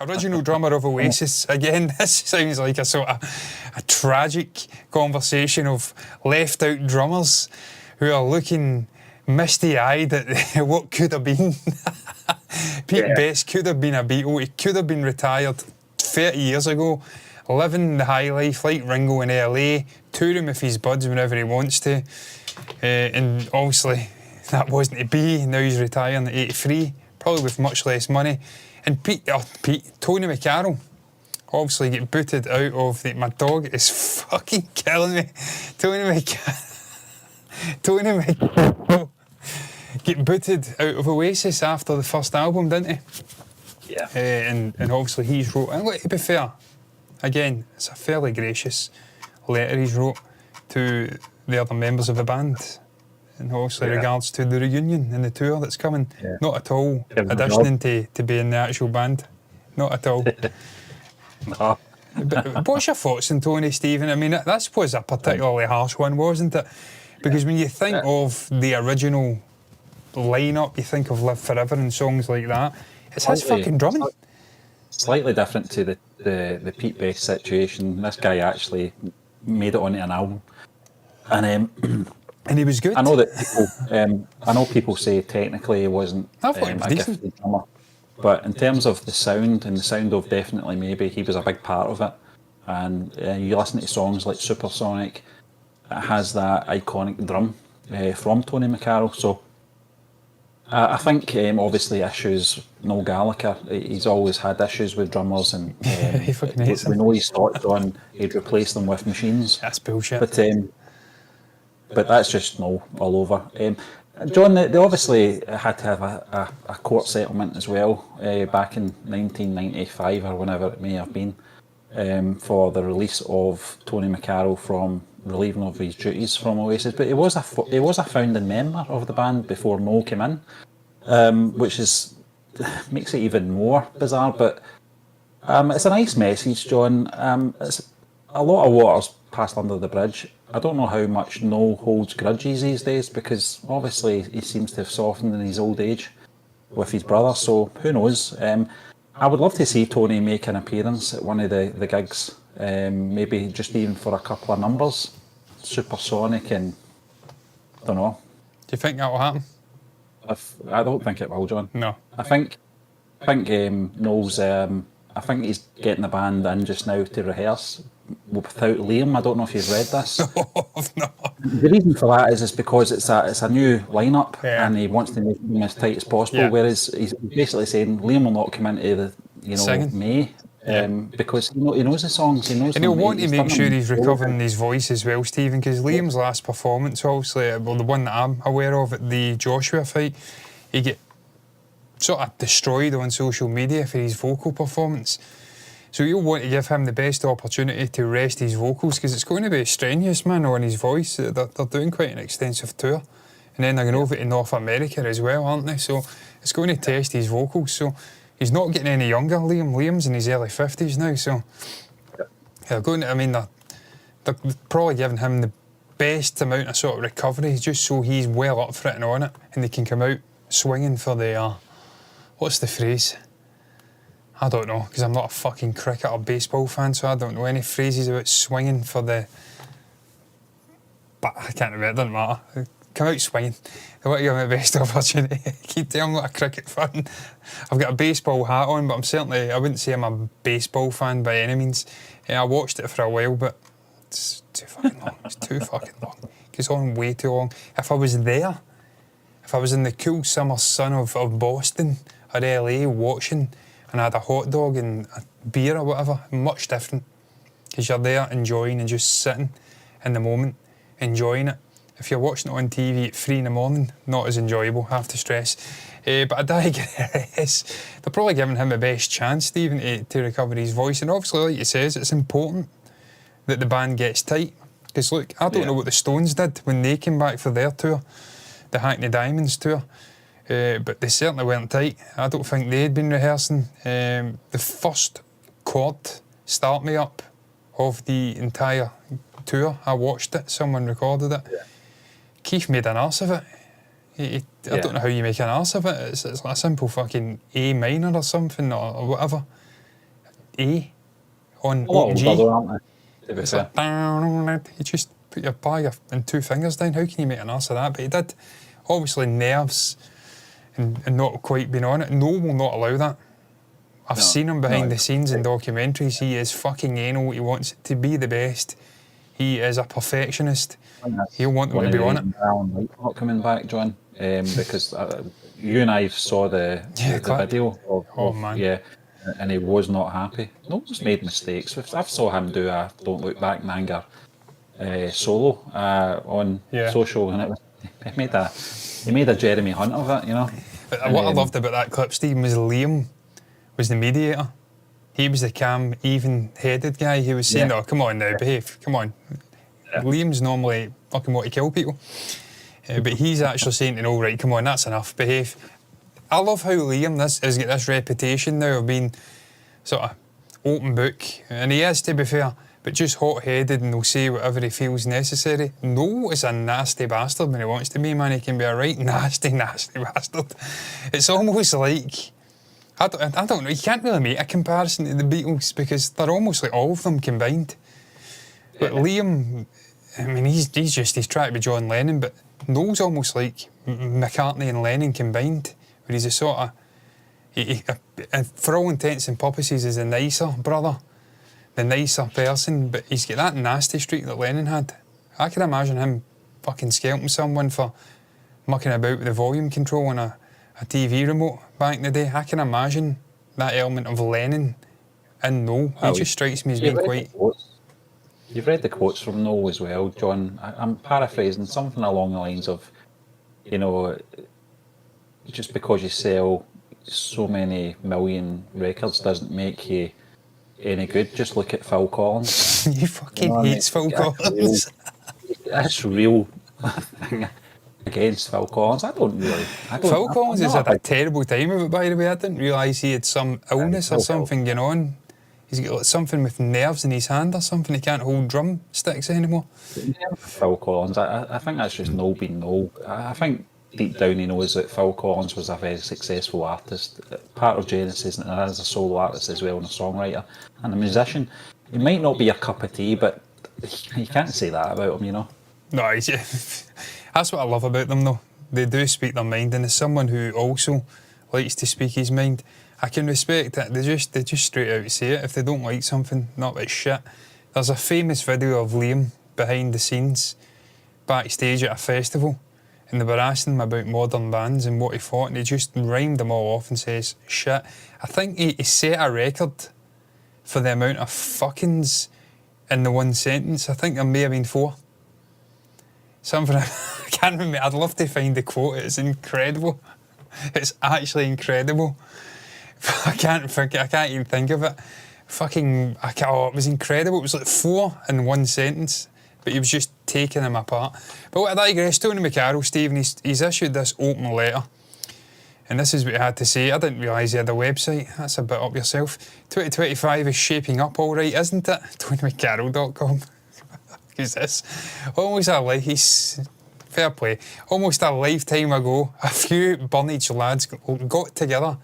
Original drummer of Oasis. Again, this sounds like a sort of a tragic conversation of left out drummers who are looking misty-eyed at what could have been. Pete Best could have been a Beatle. He could have been retired 30 years ago, living the high life like Ringo in LA, touring with his buds whenever he wants to. And obviously that wasn't to be. Now he's retiring at 83, probably with much less money. And Tony McCarroll obviously get booted out of my dog is fucking killing me. Tony McCarroll get booted out of Oasis after the first album, didn't he? Yeah. And obviously he's wrote, and look, to be fair, again, it's a fairly gracious letter he's wrote to the other members of the band. And obviously regards to the reunion and the tour that's coming. Yeah. Not at all auditioning to be in the actual band. Not at all. No. But what's your thoughts on Tony, Stephen? I mean, that was a particularly harsh one, wasn't it? Because when you think of the original lineup, you think of Live Forever and songs like that, it's his fucking drumming. Slightly different to the Pete Best situation. This guy actually made it onto an album. And he was good. I know that people say technically he wasn't a gifted drummer, but in terms of the sound and the sound of Definitely Maybe, he was a big part of it. And you listen to songs like Supersonic, it has that iconic drum from Tony McCarroll. So I think obviously issues. Noel Gallagher, he's always had issues with drummers, and he fucking hates we know his thoughts on he'd replace them with machines. That's bullshit. But that's just all over. John, they obviously had to have a court settlement as well back in 1995 or whenever it may have been for the release of Tony McCarroll from relieving of his duties from Oasis. But he was a founding member of the band before Noel came in, which makes it even more bizarre. But it's a nice message, John. It's a lot of water's passed under the bridge. I don't know how much Noel holds grudges these days, because obviously he seems to have softened in his old age with his brother, so who knows. I would love to see Tony make an appearance at one of the gigs, maybe just even for a couple of numbers, Supersonic, and I don't know. Do you think that will happen? I don't think it will, John. No. I think Noel's, I think he's getting the band in just now to rehearse without Liam. I don't know if you've read this. No. The reason for that is because it's a new lineup, and he wants to make them as tight as possible. Whereas he's basically saying Liam will not come into the May. Because he knows the songs, he knows. And he'll want to make sure he's recovering his voice as well, Stephen. Because Liam's last performance, obviously, well, the one that I'm aware of at the Joshua fight, he get sort of destroyed on social media for his vocal performance. So you'll want to give him the best opportunity to rest his vocals, because it's going to be strenuous, man, on his voice. They're doing quite an extensive tour. And then they're going over to North America as well, aren't they? So it's going to test his vocals. So he's not getting any younger, Liam. Liam's in his early 50s now, so they're going to, I mean, they're probably giving him the best amount of sort of recovery, just so he's well up for it and on it, and they can come out swinging for the, what's the phrase? I don't know, because I'm not a fucking cricket or baseball fan, so I don't know any phrases about swinging for the... But I can't remember, it doesn't matter. Come out swinging. They want to give me the best opportunity. Keep telling I'm not a cricket fan. I've got a baseball hat on, but I wouldn't say I'm a baseball fan by any means. I watched it for a while, but it's too fucking long. It's too fucking long. It's on way too long. If I was there, if I was in the cool summer sun of Boston or LA watching, and I had a hot dog and a beer or whatever, much different. Because you're there enjoying and just sitting in the moment, enjoying it. If you're watching it on TV at 3 a.m, not as enjoyable, have to stress. But I digress. They're probably giving him the best chance, Stephen, to recover his voice. And obviously, like you says, it's important that the band gets tight. Because look, I don't know what the Stones did when they came back for their tour, the Hackney Diamonds tour. But they certainly weren't tight. I don't think they had been rehearsing. The first chord, Start Me Up, of the entire tour, I watched it, someone recorded it. Yeah. Keith made an arse of it. I don't know how you make an arse of it. It's like a simple fucking A minor or something or whatever. A on A lot open G. older though, aren't they? To be It's fair. like, you just put your bag and 2 fingers down. How can you make an arse of that? But he did. Obviously, nerves and not quite being on it. No will not allow that. I've seen him behind the scenes in documentaries. He is fucking anal. He wants it to be the best. He is a perfectionist. He'll want them to be on it. Not coming back, John, because you and I saw the video of man. yeah, and he was not happy. No one's made mistakes. I've saw him do a Don't Look Back in Anger solo on social, and he made a Jeremy Hunt of it, you know. But what I loved about that clip, Stephen, was Liam was the mediator. He was the calm, even-headed guy. He was saying, "Oh, come on now, behave. Come on." Yeah. Liam's normally fucking want to kill people, but he's actually saying, "All right, come on, that's enough. Behave." I love how Liam has got this reputation now of being sort of open book, and he is, to be fair, but just hot-headed, and he'll say whatever he feels necessary. No, is a nasty bastard when he wants to be, man. He can be a right nasty bastard. It's almost like, I don't know, you can't really make a comparison to the Beatles because they're almost like all of them combined. But Liam, I mean, he's trying to be John Lennon, but Noel's almost like McCartney and Lennon combined, where he's a sort of, and for all intents and purposes, is a nicer brother, the nicer person, but he's got that nasty streak that Lennon had. I can imagine him fucking scalping someone for mucking about with the volume control on a TV remote back in the day. I can imagine that element of Lennon in Noel. He just strikes me as being quite... You've read the quotes from Noel as well, John. I'm paraphrasing something along the lines of, you know, just because you sell so many million records doesn't make you any good. Just look at Phil Collins. You fucking hates Phil Collins. That's real thing against Phil Collins. Phil Collins has had a terrible time of it, by the way. I didn't realise he had some illness or something going on. He's got like something with nerves in his hand or something. He can't hold drumsticks anymore. Phil Collins, I think that's just Noel being Noel. I think deep down he knows that Phil Collins was a very successful artist, part of Genesis, and as a solo artist as well, and a songwriter and a musician. He might not be a cup of tea, but you can't say that about him, you know. No, that's what I love about them, though. They do speak their mind, and as someone who also likes to speak his mind, I can respect it. They just straight out say it. If they don't like something, not like shit. There's a famous video of Liam behind the scenes, backstage at a festival, and they were asking him about modern bands and what he thought, and he just rhymed them all off and says, shit. I think he set a record for the amount of fuckings in the one sentence. I think there may have been 4. Something, I can't remember. I'd love to find the quote. It's incredible. It's actually incredible. I can't even think of it. It was incredible. It was like 4 in one sentence, but he was just taking them apart. But what I digress, Tony McCarroll, Stephen, he's issued this open letter, and this is what he had to say. I didn't realise he had a website. That's a bit up yourself. 2025 is shaping up all right, isn't it? TonyMcCarroll.com. Who's this? Fair play. Almost a lifetime ago, a few Burnage lads got together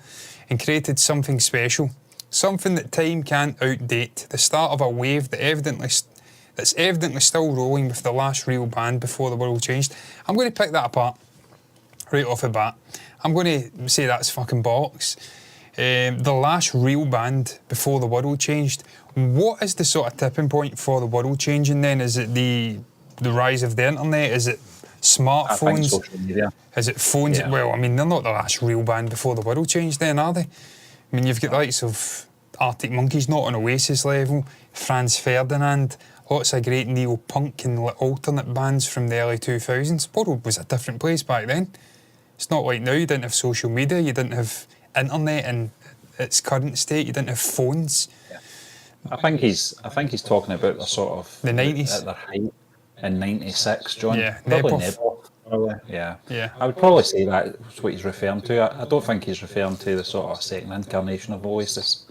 and created something special, something that time can't outdate, the start of a wave that's evidently still rolling with the last real band before the world changed. I'm going to pick that apart right off the bat. I'm going to say that's fucking bollocks. The last real band before the world changed. What is the sort of tipping point for the world changing then? Is it the rise of the internet? Is it smartphones? I think social media. Is it phones? Yeah. Well, I mean, they're not the last real band before the world changed then, are they? I mean, you've got the likes of Arctic Monkeys, not on Oasis level, Franz Ferdinand, lots of great neo-punk and alternate bands from the early 2000s. The world was a different place back then. It's not like now. You didn't have social media, you didn't have internet in its current state, you didn't have phones. Yeah. I think he's talking about the sort of the 90s at their height in '96, John. Yeah, probably Nebuff. Yeah. I would probably say that's what he's referring to. I don't think he's referring to the sort of second incarnation of Oasis.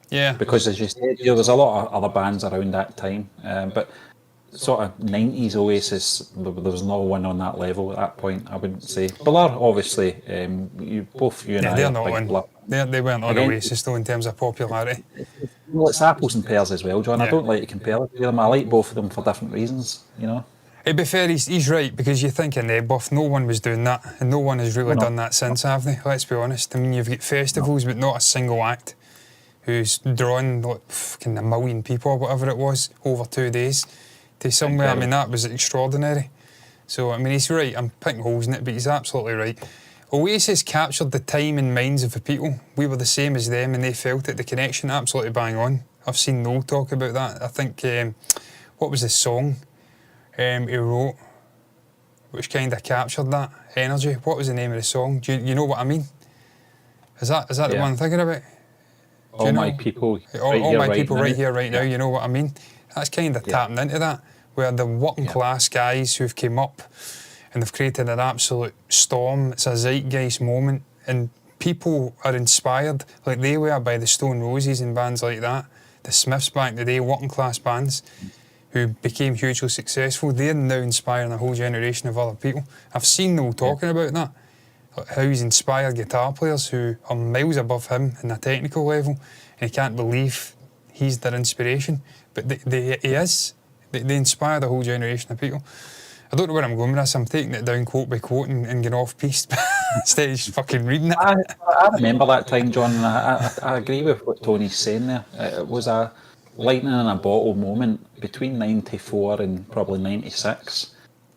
Yeah. Because as you said, there's a lot of other bands around that time, but sort of 90s Oasis, there was no one on that level at that point, I wouldn't say. Blur, obviously, you and I. They're not on. They weren't on Oasis though in terms of popularity. Well, it's apples and pears as well, John. I Yeah. don't like to compare them. I like both of them for different reasons, you know. To be fair, he's right, because you're thinking Buff, no one was doing that, and no one has really No. done that since, have they? Let's be honest. I mean, you've got festivals, but not a single act who's drawn like fucking 1 million people or whatever it was over 2 days to somewhere. I mean, that was extraordinary. So, I mean, he's right. I'm picking holes in it, but he's absolutely right. Oasis captured the time and minds of the people. We were the same as them, and they felt it. The connection, absolutely bang on. I've seen Noel talk about that. I think, what was the song he wrote, which kind of captured that energy? What was the name of the song? Do you know what I mean? Is that the one I'm thinking about? All my people, all my people now. right here, right now. You know what I mean? That's kind of tapping into that, where the working class guys who've came up and they've created an absolute storm. It's a zeitgeist moment, and people are inspired, like they were, by the Stone Roses and bands like that. The Smiths back in the day, working class bands who became hugely successful. They're now inspiring a whole generation of other people. I've seen Noel talking about that, like how he's inspired guitar players who are miles above him in a technical level, and he can't believe he's their inspiration. But he is. They inspire the whole generation of people. I don't know where I'm going with this. I'm taking it down quote by quote and getting off piste instead of just fucking reading it. I remember that time, John, and I agree with what Tony's saying there. It was a lightning in a bottle moment between 94 and probably 96.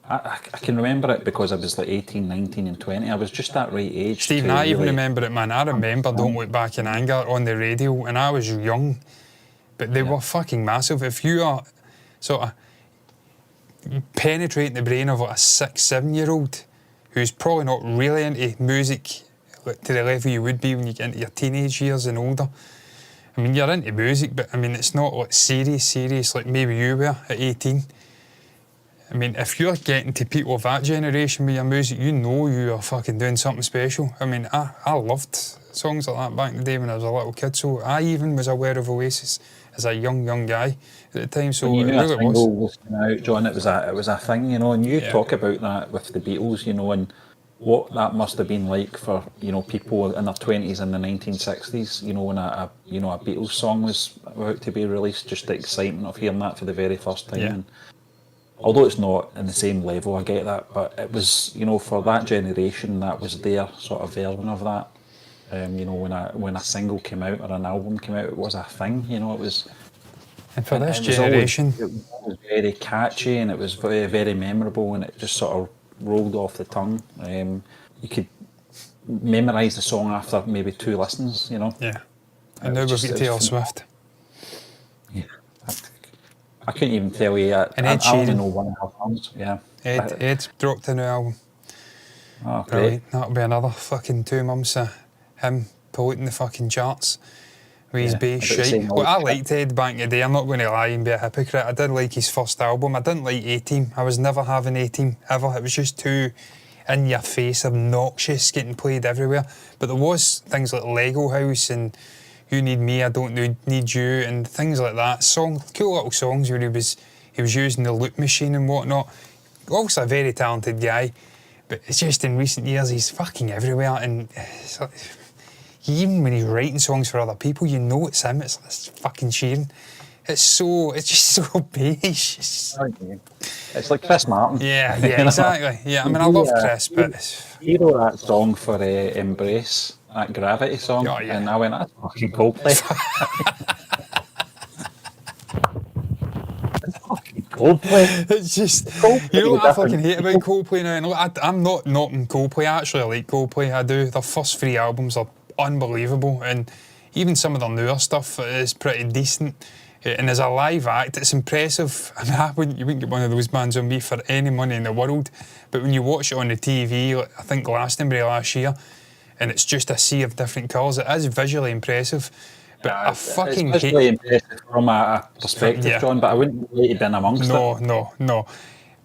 I can remember it because I was like 18, 19 and 20. I was just that right age. Stephen, I even remember it, man. I remember Don't Look Back in Anger on the radio, and I was young, but they were fucking massive. If you are sort of penetrating the brain of like a 6-7-year-old who's probably not really into music to the level you would be when you get into your teenage years and older. I mean, you're into music, but I mean, it's not like serious like maybe you were at 18. I mean, if you're getting to people of that generation with your music, you know you are fucking doing something special. I mean, I loved songs like that back in the day when I was a little kid, so I even was aware of Oasis as a young guy at the time, so when you it knew really a single was. was coming out, John, it was a thing, you know, and you talk about that with the Beatles, you know, and what that must have been like for, you know, people in their 20s in the 1960s, you know, when a Beatles song was about to be released, just the excitement of hearing that for the very first time. And although it's not in the same level, I get that, but it was, you know, for that generation, that was their sort of version of that. You know, when a single came out or an album came out, it was a thing, you know, it was. And for this generation, it was very catchy and it was very, very memorable, and it just sort of rolled off the tongue. You could memorise the song after maybe 2 listens, you know. Yeah. And now we've got Taylor Swift. Yeah. I couldn't even tell you. I only know one of her songs. Yeah. Ed's dropped a new album. Oh, great. That'll be another fucking 2 months of him polluting the fucking charts with his bass shite. Well, I liked Ed back in the day. I'm not going to lie and be a hypocrite. I did like his first album. I didn't like A-Team. I was never having A-Team ever. It was just too in your face, obnoxious, getting played everywhere. But there was things like Lego House and You Need Me, I Don't Need You, and things like that. Cool little songs where he was using the loop machine and whatnot. Also a very talented guy, but it's just in recent years he's fucking everywhere, and even when he's writing songs for other people, you know it's him. It's fucking Sheeran. It's just so beige. It's like Chris Martin. Yeah, exactly. Yeah, I mean, I love Chris, but he wrote that song for Embrace, that Gravity song, and I went, that's fucking Coldplay. It's fucking Coldplay. It's just, Coldplay, you know what I fucking hate about Coldplay now? And I'm not knocking Coldplay. I actually like Coldplay. I do. Their first 3 albums are unbelievable, and even some of their newer stuff is pretty decent. And as a live act, it's impressive. I mean, you wouldn't get one of those bands on me for any money in the world. But when you watch it on the TV, like, I think Glastonbury last year, and it's just a sea of different colours, it is visually impressive. But I fucking hate... It's visually impressive from a perspective, John, but I wouldn't really have been amongst it. No.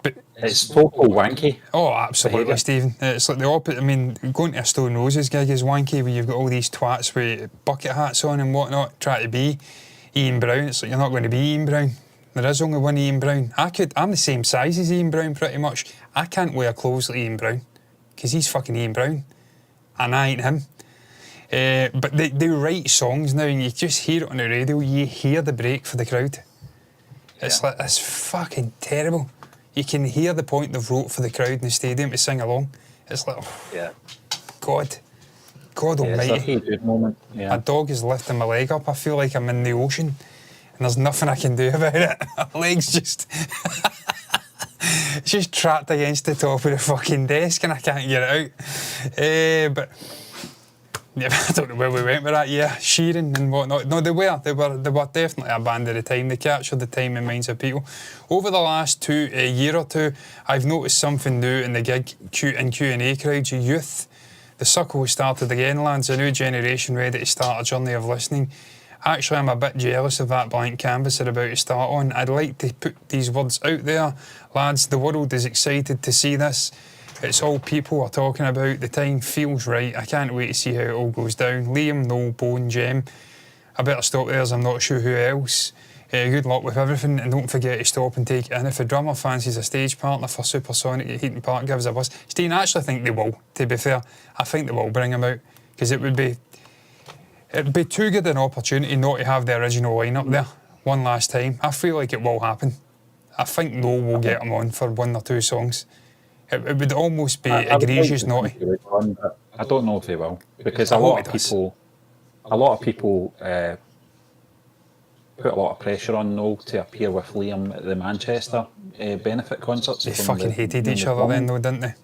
But it's total wanky. Oh, absolutely, Stephen. It's like the opposite. I mean, going to a Stone Roses gig is wanky, where you've got all these twats with bucket hats on and whatnot, try to be Ian Brown. It's like you're not going to be Ian Brown. There is only one Ian Brown. I'm the same size as Ian Brown pretty much. I can't wear clothes like Ian Brown because he's fucking Ian Brown and I ain't him. But they write songs now, and you just hear it on the radio. You hear the break for the crowd. It's like, it's fucking terrible. You can hear the point they've wrote for the crowd in the stadium to sing along. It's like, God almighty. It's a good moment. Yeah. My dog is lifting my leg up. I feel like I'm in the ocean, and there's nothing I can do about it. My leg's just... it's just trapped against the top of the fucking desk, and I can't get it out. But... yeah, I don't know where we went with that. Yeah, Sheeran and whatnot. No, they were definitely a band of the time. They captured the time and minds of people. Over the last year or two, I've noticed something new in the gig and Q&A crowds. Youth, the circle has started again, lads. A new generation ready to start a journey of listening. Actually, I'm a bit jealous of that blank canvas they're about to start on. I'd like to put these words out there, lads. The world is excited to see this. It's all people are talking about. The time feels right. I can't wait to see how it all goes down. Liam, Noel, Bone, Jem. I better stop there as I'm not sure who else. Good luck with everything, and don't forget to stop and take it in. If a drummer fancies a stage partner for Supersonic at Heaton Park, give us a buzz. Steen, I actually think they will, to be fair. I think they will bring him out, because it'd be too good an opportunity not to have the original lineup there one last time. I feel like it will happen. I think Noel will get him on for 1 or 2 songs. It would almost be egregious not to. I don't know if they will, because a lot of people put a lot of pressure on Noel to appear with Liam at the Manchester benefit concerts. They fucking hated each other then, though, didn't they?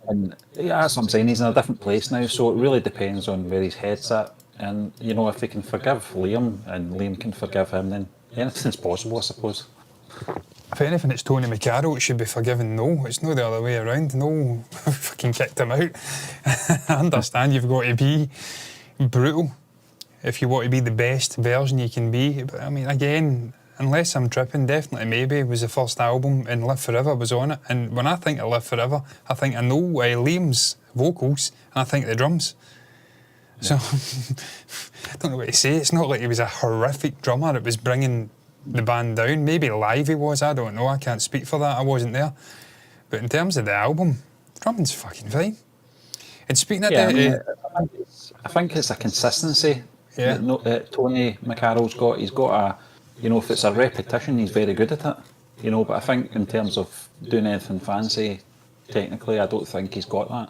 And yeah, that's what I'm saying. He's in a different place now, so it really depends on where his head's at. And you know, if they can forgive Liam and Liam can forgive him, then anything's possible, I suppose. If anything, it's Tony McCarroll. It should be forgiven. No, it's not the other way around. No, fucking kicked him out. I understand you've got to be brutal if you want to be the best version you can be. But I mean, again, unless I'm tripping, definitely Maybe was the first album, and Live Forever was on it. And when I think of Live Forever, I think I know Liam's vocals, and I think the drums. So I don't know what to say. It's not like he was a horrific drummer. It was bringing the band down. Maybe live he was, I don't know. I can't speak for that. I wasn't there. But in terms of the album, drumming's fucking fine. And speaking of I think it's a consistency that Tony McCarroll's got. He's got a, you know, if it's a repetition, he's very good at it. You know, but I think in terms of doing anything fancy, technically, I don't think he's got that.